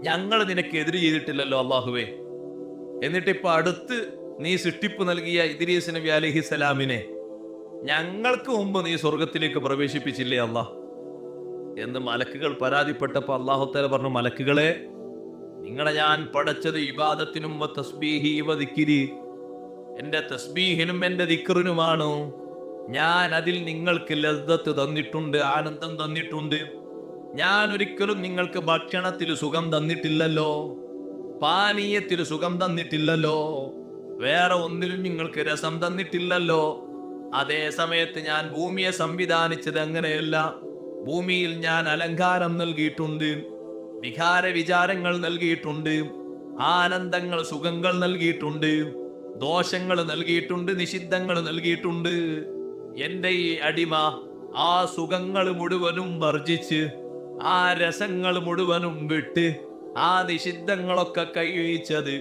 ഞങ്ങൾ നിനക്ക് എതിര് ചെയ്തിട്ടില്ലല്ലോ അള്ളാഹുവേ. എന്നിട്ടിപ്പോ അടുത്ത് നീ സൃഷ്ടിപ്പ് നൽകിയ ഇദ്രീസ് നബി അലൈഹിസ്സലാമിനെ ഞങ്ങൾക്ക് മുമ്പ് നീ സ്വർഗത്തിലേക്ക് പ്രവേശിപ്പിച്ചില്ലേ അള്ളാഹ് എന്ന് മലക്കുകൾ പരാതിപ്പെട്ടപ്പോ അള്ളാഹു തആല പറഞ്ഞു, മലക്കുകളെ, നിങ്ങളെ ഞാൻ പടച്ചത് ഇബാദത്തിനും തസ്ബീഹി വ ദിക്രി, എന്റെ തസ്ബീഹിനും എന്റെ ദിക്റിനുമാണ്. ഞാൻ അതിൽ നിങ്ങൾക്ക് ലദ്ദത്ത് തന്നിട്ടുണ്ട്, ആനന്ദം തന്നിട്ടുണ്ട്. ഞാൻ ഒരിക്കലും നിങ്ങൾക്ക് ഭക്ഷണത്തിൽ സുഖം തന്നിട്ടില്ലല്ലോ, പാനീയത്തിൽ സുഖം തന്നിട്ടില്ലല്ലോ, വേറെ ഒന്നിലും നിങ്ങൾക്ക് രസം തന്നിട്ടില്ലല്ലോ. അതേ സമയത്ത് ഞാൻ ഭൂമിയെ സംവിധാനിച്ചത് അങ്ങനെയല്ല. ഭൂമിയിൽ ഞാൻ അലങ്കാരം നൽകിയിട്ടുണ്ട്, വികാര വിചാരങ്ങൾ നൽകിയിട്ടുണ്ട്, ആനന്ദങ്ങൾ സുഖങ്ങൾ നൽകിയിട്ടുണ്ട്, ദോഷങ്ങൾ നൽകിയിട്ടുണ്ട്, നിഷിദ്ധങ്ങൾ നൽകിയിട്ടുണ്ട്. എന്റെ ഈ അടിമ ആ സുഖങ്ങൾ മുഴുവനും വർജിച്ച്, ആ രസങ്ങൾ മുഴുവനും വിട്ട്, ആ നിഷിദ്ധങ്ങളൊക്കെ കൈവച്ചത്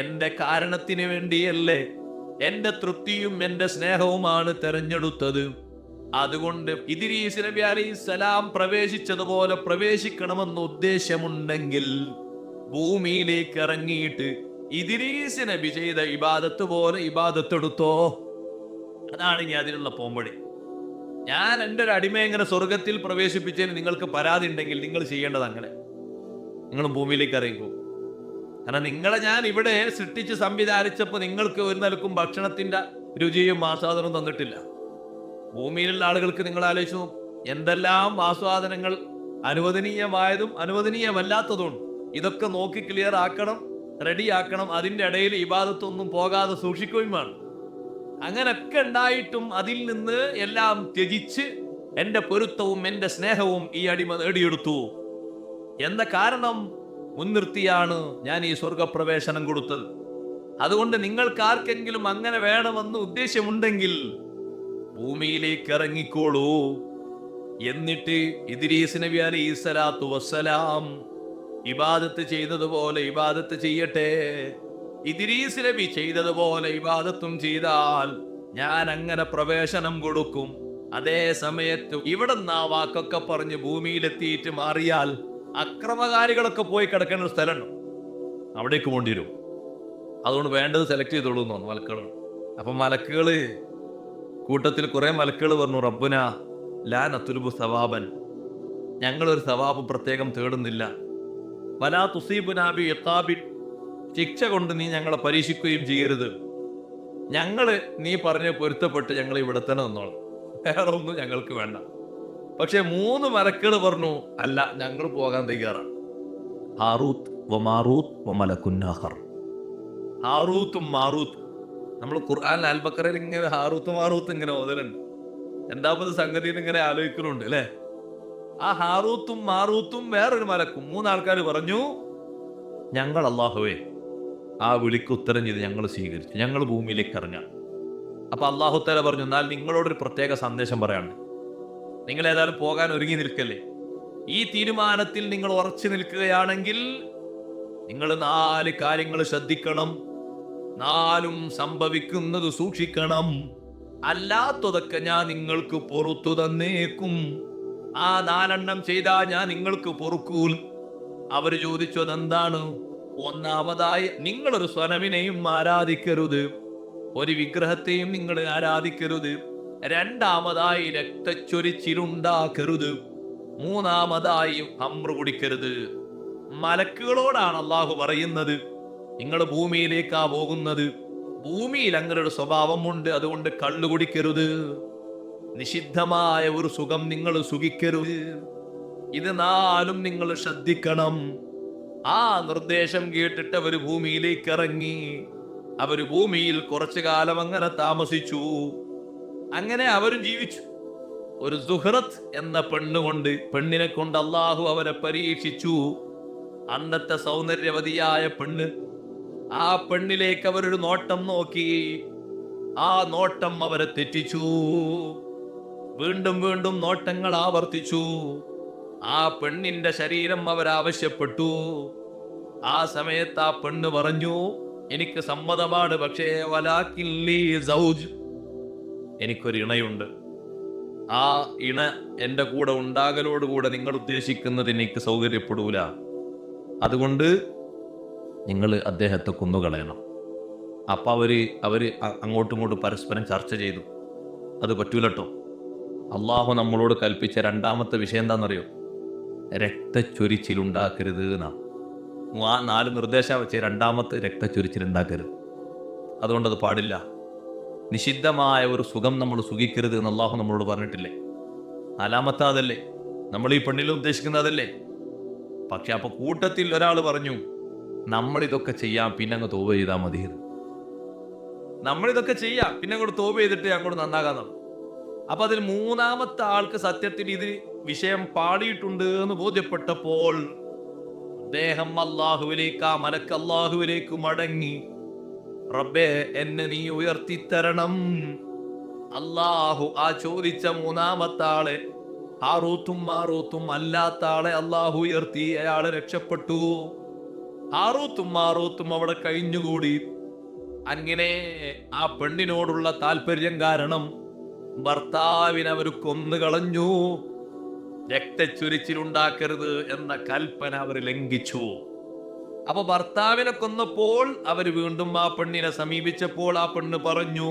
എന്റെ കാരണത്തിന് വേണ്ടിയല്ലേ? എന്റെ തൃപ്തിയും എന്റെ സ്നേഹവുമാണ് തെരഞ്ഞെടുത്തത്. അതുകൊണ്ട് ഇദ്രീസ് നബി അലൈഹിസ്സലാം പ്രവേശിച്ചതുപോലെ പ്രവേശിക്കണമെന്ന് ഉദ്ദേശമുണ്ടെങ്കിൽ ഭൂമിയിലേക്ക് ഇറങ്ങിയിട്ട് ഇദ്രീസ് നബി ചെയ്ത ഇബാദത്ത് പോലെ ഇബാദത്ത് എടുത്തോ. അതാണ് ഇനി അതിനുള്ള പോംവഴി. ഞാൻ എൻ്റെ ഒരു അടിമയെ എങ്ങനെ സ്വർഗത്തിൽ പ്രവേശിപ്പിച്ചതിന് നിങ്ങൾക്ക് പരാതി ഉണ്ടെങ്കിൽ നിങ്ങൾ ചെയ്യേണ്ടത് അങ്ങനെ, നിങ്ങൾ ഭൂമിയിലേക്ക് ഇറങ്ങിക്കോ. കാരണം നിങ്ങളെ ഞാൻ ഇവിടെ സൃഷ്ടിച്ച് സംവിധാനിച്ചപ്പോൾ നിങ്ങൾക്ക് ഒരു നിലക്കും ഭക്ഷണത്തിന്റെ രുചിയും ആസ്വാദനവും തന്നിട്ടില്ല. ഭൂമിയിലുള്ള ആളുകൾക്ക് നിങ്ങൾ ആലോചിച്ചു എന്തെല്ലാം ആസ്വാദനങ്ങൾ അനുവദനീയമായതും അനുവദനീയമല്ലാത്തതും ഇതൊക്കെ നോക്കി ക്ലിയർ ആക്കണം, റെഡിയാക്കണം. അതിൻ്റെ ഇടയിൽ ഇബാദത്തൊന്നും പോകാതെ സൂക്ഷിക്കുകയും വേണം. അങ്ങനൊക്കെ ഉണ്ടായിട്ടും അതിൽ നിന്ന് എല്ലാം ത്യജിച്ച് എന്റെ പൊരുത്തവും എന്റെ സ്നേഹവും ഈ അടിമ നേടിയെടുത്തു. എന്താ കാരണം? മുൻനിർത്തിയാണ് ഞാൻ ഈ സ്വർഗപ്രവേശനം കൊടുത്തത്. അതുകൊണ്ട് നിങ്ങൾക്ക് ആർക്കെങ്കിലും അങ്ങനെ വേണമെന്ന് ഉദ്ദേശമുണ്ടെങ്കിൽ ഭൂമിയിലേക്ക് ഇറങ്ങിക്കോളൂ. എന്നിട്ട് ഇദ്രീസ് നബി അലൈഹിസ്സലാത്തു വസ്സലാം ഇബാദത്ത് ചെയ്തതുപോലെ ഇബാദത്ത് ചെയ്യട്ടെ. ഇദ്രീസ് നബി ചെയ്തതുപോലെ ഇബാദത്തും ചെയ്താൽ ഞാൻ അങ്ങനെ പ്രവേശനം കൊടുക്കും. അതേ സമയത്ത് ഇവിടെ നിന്ന് ആ വാക്കൊക്കെ പറഞ്ഞ് ഭൂമിയിലെത്തിയിട്ട് മാറിയാൽ അക്രമകാരികളൊക്കെ പോയി കിടക്കേണ്ട ഒരു സ്ഥലമുണ്ട്, അവിടേക്ക് പോണ്ടി വരും. അതുകൊണ്ട് വേണ്ടത് സെലക്ട് ചെയ്തോളൂ എന്ന് പറഞ്ഞു മലക്കുകൾ. അപ്പൊ മലക്കുകള് കൂട്ടത്തിൽ കുറെ മലക്കുകൾ പറഞ്ഞു, റബ്ബുന ലാ നത്ലുബു സവാബൻ, ഞങ്ങളൊരു സവാബ് പ്രത്യേകം തേടുന്നില്ല. വലാ തുസീബുനാ ബി ഇഖാബിൻ, ശിക്ഷ കൊണ്ട് നീ ഞങ്ങളെ പരീക്ഷിക്കുകയും ചെയ്യരുത്. ഞങ്ങള് നീ പറഞ്ഞ് പൊരുത്തപ്പെട്ട് ഞങ്ങൾ ഇവിടെ തന്നെ നിന്നോളാം, വേറെ ഒന്നും ഞങ്ങൾക്ക് വേണ്ട. പക്ഷെ 3 മലക്കുകൾ പറഞ്ഞു, അല്ല, ഞങ്ങൾ പോകാൻ തയ്യാറാണ്. ഹാറൂത്ത് വ മാറൂത്ത് വ മലക്കുൻ ആഖർ. ഹാറൂത്തും മാറൂത്തും നമ്മൾ ഖുർആൻ അൽ-ബഖറയിൽ ഇങ്ങനെ ഹാറൂത്ത് മാറൂത്ത് ഇങ്ങനെ ഓതലുണ്ട്. രണ്ടാമത് സംഗതിയിൽ ഇങ്ങനെ ആലോചിക്കുന്നുണ്ട് അല്ലെ. ആ ഹാറൂത്തും മാറൂത്തും വേറൊരു മലക്കും 3 ആൾക്കാർ പറഞ്ഞു, ഞങ്ങൾ അള്ളാഹുവേ ആ വിളിക്ക് ഉത്തരം ചെയ്ത് ഞങ്ങൾ സ്വീകരിച്ചു, ഞങ്ങൾ ഭൂമിയിലേക്ക് ഇറങ്ങാം. അപ്പൊ അള്ളാഹു തആല പറഞ്ഞു, എന്നാൽ നിങ്ങളോടൊരു പ്രത്യേക സന്ദേശം പറയാണ്. നിങ്ങൾ ഏതായാലും പോകാൻ ഒരുങ്ങി നിൽക്കല്ലേ. ഈ തീരുമാനത്തിൽ നിങ്ങൾ ഉറച്ചു നിൽക്കുകയാണെങ്കിൽ നിങ്ങൾ 4 കാര്യങ്ങൾ ശ്രദ്ധിക്കണം. 4ഉം സംഭവിക്കുന്നത് സൂക്ഷിക്കണം. അല്ലാത്തതൊക്കെ ഞാൻ നിങ്ങൾക്ക് പൊറുത്തു തന്നേക്കും. ആ 4 ചെയ്താൽ ഞാൻ നിങ്ങൾക്ക് പൊറുക്കൂൽ. അവര് ചോദിച്ചു, അതെന്താണ്? ഒന്നാമതായി, നിങ്ങളൊരു സ്വനവിനെയും ആരാധിക്കരുത്, ഒരു വിഗ്രഹത്തെയും നിങ്ങൾ ആരാധിക്കരുത്. രണ്ടാമതായി, രക്തച്ചൊരിച്ചിലുണ്ടാക്കരുത്. മൂന്നാമതായി, ഹംറ് കുടിക്കരുത്. മലക്കുകളോടാണ് അള്ളാഹു പറയുന്നത്, നിങ്ങൾ ഭൂമിയിലേക്കാ പോകുന്നത്, ഭൂമിയിൽ അങ്ങനെ ഒരു സ്വഭാവമുണ്ട്, അതുകൊണ്ട് കള്ളു കുടിക്കരുത്, നിഷിദ്ധമായ ഒരു സുഖം നിങ്ങൾ സുഖിക്കരുത്. ഇത് 4ഉം നിങ്ങൾ ശ്രദ്ധിക്കണം. ആ നിർദ്ദേശം കേട്ടിട്ട് അവര് ഭൂമിയിലേക്ക് ഇറങ്ങി. അവര് ഭൂമിയിൽ കുറച്ചു കാലം അങ്ങനെ താമസിച്ചു. അങ്ങനെ അവരും ജീവിച്ചു. ഒരു സുഹ്റത്ത് എന്ന പെണ്ണിനെ കൊണ്ട് അള്ളാഹു അവരെ പരീക്ഷിച്ചു. അന്നത്തെ സൗന്ദര്യവതിയായ പെണ്ണ്. ആ പെണ്ണിലേക്ക് അവരൊരു നോട്ടം നോക്കി. ആ നോട്ടം അവരെ തെറ്റിച്ചു. വീണ്ടും വീണ്ടും നോട്ടങ്ങൾ ആവർത്തിച്ചു. ആ പെണ്ണിന്റെ ശരീരം അവരാവശ്യപ്പെട്ടു. ആ സമയത്ത് ആ പെണ്ണ് പറഞ്ഞു, എനിക്ക് സമ്മതമാണ്, പക്ഷേ വലാകിൻ ലീ സൗജ്, എനിക്കൊരു ഇണയുണ്ട്. ആ ഇണ എന്റെ കൂടെ ഉണ്ടാകലോടുകൂടെ നിങ്ങൾ ഉദ്ദേശിക്കുന്നത് എനിക്ക് സൗകര്യപ്പെടൂല. അതുകൊണ്ട് നിങ്ങൾ അദ്ദേഹത്തെ കൊന്നുകളയണം. അപ്പം അവര് അങ്ങോട്ടും ഇങ്ങോട്ടും പരസ്പരം ചർച്ച ചെയ്തു. അത് പറ്റൂലട്ടോ. അള്ളാഹു നമ്മളോട് കൽപ്പിച്ച രണ്ടാമത്തെ വിഷയം എന്താണെന്നറിയോ? രക്തച്ചൊരിച്ചിലുണ്ടാക്കരുത് എന്നാണ്. ആ 4 നിർദ്ദേശം വെച്ച് രണ്ടാമത്തെ രക്തച്ചൊരിച്ചിലുണ്ടാക്കരുത്. അതുകൊണ്ടത് പാടില്ല. നിഷിദ്ധമായ ഒരു സുഖം നമ്മൾ സുഖിക്കരുത് എന്ന് അള്ളാഹു നമ്മളോട് പറഞ്ഞിട്ടില്ലേ? 4-മത്തെ അതല്ലേ? നമ്മൾ ഈ പെണ്ണിൽ ഉദ്ദേശിക്കുന്നത് അതല്ലേ? പക്ഷെ അപ്പൊ കൂട്ടത്തിൽ ഒരാൾ പറഞ്ഞു, നമ്മളിതൊക്കെ ചെയ്യാം, പിന്നെ അങ്ങ് തോപ ചെയ്താൽ മതി. നമ്മളിതൊക്കെ ചെയ്യാം, പിന്നെ അങ്ങോട്ട് തോപ ചെയ്തിട്ട് അങ്ങോട്ട് നന്നാകാൻ. അപ്പൊ അതിൽ 3-മത്തെ ആൾക്ക് സത്യത്തിൽ ഇത് വിഷയം പാടിയിട്ടുണ്ട് എന്ന് ബോധ്യപ്പെട്ടപ്പോൾ അദ്ദേഹം അള്ളാഹുവിലേക്ക്, ആ മലക്ക് അള്ളാഹുവിലേക്ക് മടങ്ങി, റബ്ബേ എന്നെ നീ ഉയർത്തിത്തരണം. അള്ളാഹു ആ ചോദിച്ച 3-മത്തെ ആളെ, ഹാറൂത്തും മാറൂത്തും അല്ലാത്ത ആളെ അള്ളാഹു ഉയർത്തി. അയാളെ രക്ഷപ്പെട്ടു. ഹാറൂത്തും മാറൂത്തും അവിടെ കഴിഞ്ഞുകൂടി. അങ്ങനെ ആ പെണ്ണിനോടുള്ള താല്പര്യം കാരണം ഭർത്താവിനെ അവർ കൊന്നുകളഞ്ഞു. രക്തച്ചൊരിച്ചിലുണ്ടാക്കരുത് എന്ന കൽപ്പന അവർ ലംഘിച്ചു. അപ്പൊ ഭർത്താവിനെ കൊന്നപ്പോൾ അവർ വീണ്ടും ആ പെണ്ണിനെ സമീപിച്ചപ്പോൾ ആ പെണ്ണ് പറഞ്ഞു,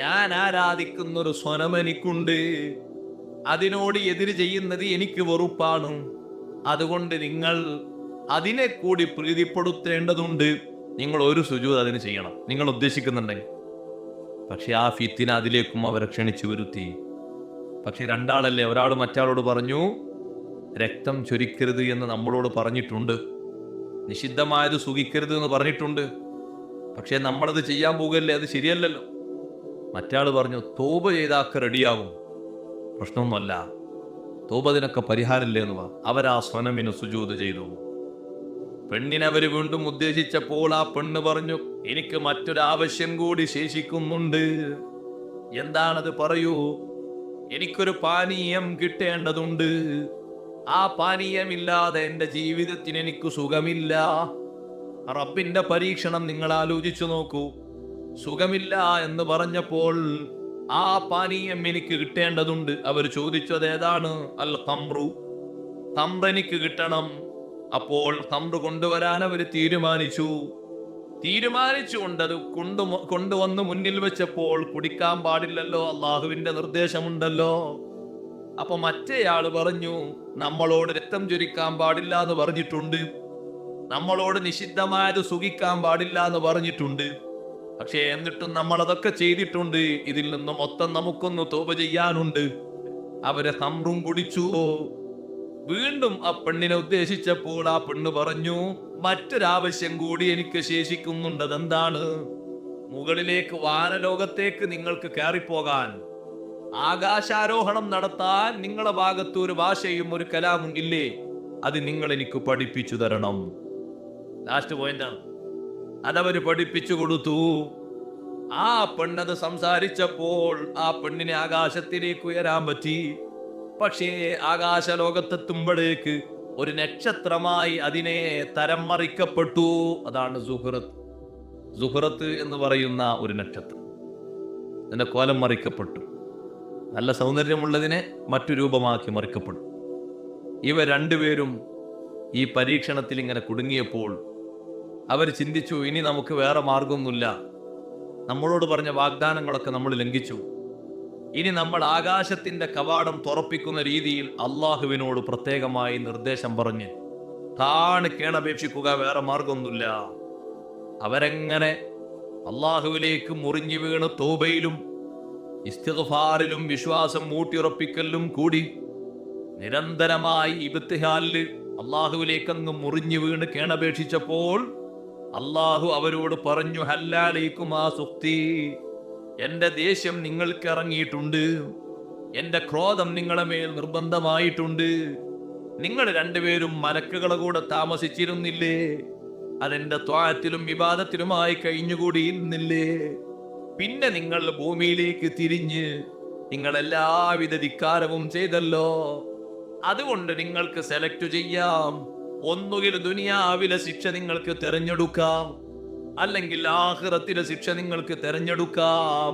ഞാൻ ആരാധിക്കുന്ന ഒരു സ്വനം എനിക്കുണ്ട്, അതിനോട് എതിര് ചെയ്യുന്നത് എനിക്ക് വെറുപ്പാണ്. അതുകൊണ്ട് നിങ്ങൾ അതിനെ കൂടി പ്രീതിപ്പെടുത്തേണ്ടതുണ്ട്. നിങ്ങൾ ഒരു സുജൂദ് അതിന് ചെയ്യണം, നിങ്ങൾ ഉദ്ദേശിക്കുന്നുണ്ടെങ്കിൽ. പക്ഷെ ആ ഫിത്തിന അതിലേക്കും അവരെ ക്ഷണിച്ചു വരുത്തി. പക്ഷെ രണ്ടാളല്ലേ? ഒരാൾ മറ്റാളോട് പറഞ്ഞു, രക്തം ചൊരിക്കരുത് എന്ന് നമ്മളോട് പറഞ്ഞിട്ടുണ്ട്, നിഷിദ്ധമായത് സുഖിക്കരുത് എന്ന് പറഞ്ഞിട്ടുണ്ട്. പക്ഷെ നമ്മളത് ചെയ്യാൻ പോകല്ലേ? അത് ശരിയല്ലല്ലോ. മറ്റാൾ പറഞ്ഞു, തോപ ചെയ്താക്ക റെഡിയാകും, പ്രശ്നമൊന്നുമല്ല, തോപതിനൊക്കെ പരിഹാരമില്ലേ എന്ന് പറഞ്ഞു. അവരാ സ്വനമിന് സുജൂദ് ചെയ്തു. പെണ്ണിനെ അവര് വീണ്ടും ഉദ്ദേശിച്ചപ്പോൾ ആ പെണ്ണ് പറഞ്ഞു, എനിക്ക് മറ്റൊരാവശ്യം കൂടി ശേഷിക്കുന്നുണ്ട്. എന്താണത്? പറയൂ. എനിക്കൊരു പാനീയം കിട്ടേണ്ടതുണ്ട്. ആ പാനീയമില്ലാതെ എന്റെ ജീവിതത്തിന് എനിക്ക് സുഖമില്ല. റബ്ബിന്റെ പരീക്ഷണം നിങ്ങൾ ആലോചിച്ചു നോക്കൂ. സുഖമില്ല എന്ന് പറഞ്ഞപ്പോൾ ആ പാനീയം എനിക്ക് കിട്ടേണ്ടതുണ്ട്. അവർ ചോദിച്ചത് ഏതാണ്? അൽ ഖംറു, ഖംർ എനിക്ക് കിട്ടണം. അപ്പോൾ ഖംർ കൊണ്ടുവരാൻ അവർ തീരുമാനിച്ചുകൊണ്ടത് കൊണ്ടുവന്ന് മുന്നിൽ വെച്ചപ്പോൾ കുടിക്കാൻ പാടില്ലല്ലോ, അള്ളാഹുവിന്റെ നിർദ്ദേശമുണ്ടല്ലോ. അപ്പൊ മറ്റേയാള് പറഞ്ഞു, നമ്മളോട് രക്തം ചൊരിക്കാൻ പാടില്ല എന്ന് പറഞ്ഞിട്ടുണ്ട്, നമ്മളോട് നിഷിദ്ധമായത് സുഖിക്കാൻ പാടില്ല എന്ന് പറഞ്ഞിട്ടുണ്ട്. പക്ഷേ എന്നിട്ടും നമ്മൾ അതൊക്കെ ചെയ്തിട്ടുണ്ട്. ഇതിൽ നിന്ന് മൊത്തം നമുക്കൊന്ന് തോപ ചെയ്യാനുണ്ട്. അവരെ ഖംറും കുടിച്ചു. വീണ്ടും ആ പെണ്ണിനെ ഉദ്ദേശിച്ചപ്പോൾ ആ പെണ്ണ് പറഞ്ഞു, മറ്റൊരാവശ്യം കൂടി എനിക്ക് ശേഷിക്കുന്നുണ്ട്. അതെന്താണ്? മുകളിലേക്ക് വാനലോകത്തേക്ക് നിങ്ങൾക്ക് കയറിപ്പോകാൻ, ആകാശാരോഹണം നടത്താൻ നിങ്ങളെ ഭാഗത്ത് ഒരു ഭാഷയും ഒരു കലാമും ഇല്ലേ? അത് നിങ്ങൾ എനിക്ക് പഠിപ്പിച്ചു തരണം. ലാസ്റ്റ് പോയിന്റാണ്. അതവര് പഠിപ്പിച്ചു കൊടുത്തു. ആ പെണ്ണത് സംസാരിച്ചപ്പോൾ ആ പെണ്ണിനെ ആകാശത്തിലേക്ക് ഉയരാൻ പറ്റി. പക്ഷേ ആകാശ ലോകത്തെത്തുമ്പോഴേക്ക് ഒരു നക്ഷത്രമായി അതിനെ തരം മറിക്കപ്പെട്ടു. അതാണ് സുഹറത്ത് എന്ന് പറയുന്ന ഒരു നക്ഷത്രം. അതിന്റെ കോലം മറിക്കപ്പെട്ടു. നല്ല സൗന്ദര്യമുള്ളതിനെ മറ്റു രൂപമാക്കി മറിക്കപ്പെട്ടു. ഇവ രണ്ടുപേരും ഈ പരീക്ഷണത്തിൽ ഇങ്ങനെ കുടുങ്ങിയപ്പോൾ അവർ ചിന്തിച്ചു, ഇനി നമുക്ക് വേറെ മാർഗമൊന്നുമില്ല. നമ്മളോട് പറഞ്ഞ വാഗ്ദാനങ്ങളൊക്കെ നമ്മൾ ലംഘിച്ചു. ഇനി നമ്മൾ ആകാശത്തിന്റെ കവാടം തുറപ്പിക്കുന്ന രീതിയിൽ അള്ളാഹുവിനോട് പ്രത്യേകമായി നിർദ്ദേശം പറഞ്ഞ് കേണപേക്ഷിക്കുക, വേറെ മാർഗമൊന്നുമില്ല. അവരെങ്ങനെ അള്ളാഹുവിലേക്ക് മുറിഞ്ഞു വീണ് തൗബയിലും ഇസ്തിഗ്ഫാറിലും വിശ്വാസം ഊട്ടിയുറപ്പിക്കലും കൂടി നിരന്തരമായി ഇബ്തിഹാലിൽ അള്ളാഹുവിലേക്ക് അങ്ങ് മുറിഞ്ഞു വീണ് കേണപേക്ഷിച്ചപ്പോൾ അള്ളാഹു അവരോട് പറഞ്ഞു, ഹല്ലാലൈക്കുമാ സുഖ്തി, എന്റെ ദേഷ്യം നിങ്ങൾക്ക് ഇറങ്ങിയിട്ടുണ്ട്, എന്റെ ക്രോധം നിങ്ങളെ മേൽ നിർബന്ധമായിട്ടുണ്ട്. നിങ്ങൾ രണ്ടുപേരും മലക്കുകളെ കൂടെ താമസിച്ചിരുന്നില്ലേ? അതെന്റെ ത്വാഅത്തിലും ഇബാദത്തിലുമായി കഴിഞ്ഞുകൂടിയിരുന്നില്ലേ? പിന്നെ നിങ്ങൾ ഭൂമിയിലേക്ക് തിരിഞ്ഞ് നിങ്ങൾ എല്ലാവിധ ധിക്കാരവും ചെയ്തല്ലോ. അതുകൊണ്ട് നിങ്ങൾക്ക് സെലക്ട് ചെയ്യാം. ഒന്നുകിൽ ദുനിയാവിലെ ശിക്ഷ നിങ്ങൾക്ക് തെരഞ്ഞെടുക്കാം, അല്ലെങ്കിൽ ആഖിറത്തിലെ ശിക്ഷ നിങ്ങൾക്ക് തെരഞ്ഞെടുക്കാം.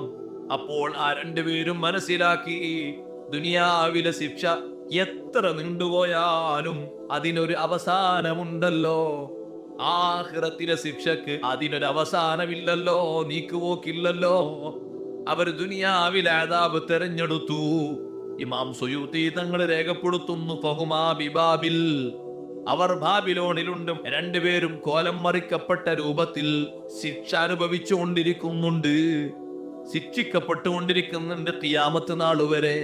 അപ്പോൾ ആ രണ്ടുപേരും മനസ്സിലാക്കി, ദുനിയാവിലെ എത്ര നീണ്ടുപോയാലും അതിനൊരു അവസാനമുണ്ടല്ലോ. ആഖിറത്തിലെ ശിക്ഷക്ക് അതിനൊരു അവസാനമില്ലല്ലോ, നീക്കുപോക്കില്ലല്ലോ. അവർ ദുനിയാവിലെ അദാബ് തെരഞ്ഞെടുത്തു. ഇമാം സുയൂത്തി തങ്ങൾ രേഖപ്പെടുത്തുന്നു, ഫഹുമാ ബിബാബിൽ, അവർ ബാബിലോണിലുണ്ട്. രണ്ടുപേരും കോലം മറിക്കപ്പെട്ട രൂപത്തിൽ ശിക്ഷ അനുഭവിച്ചുകൊണ്ടിരിക്കുന്നുണ്ട്, ശിക്ഷിക്കപ്പെട്ടുകൊണ്ടിരിക്കുന്നുണ്ട് ഖിയാമത്ത് നാൾ വരെ.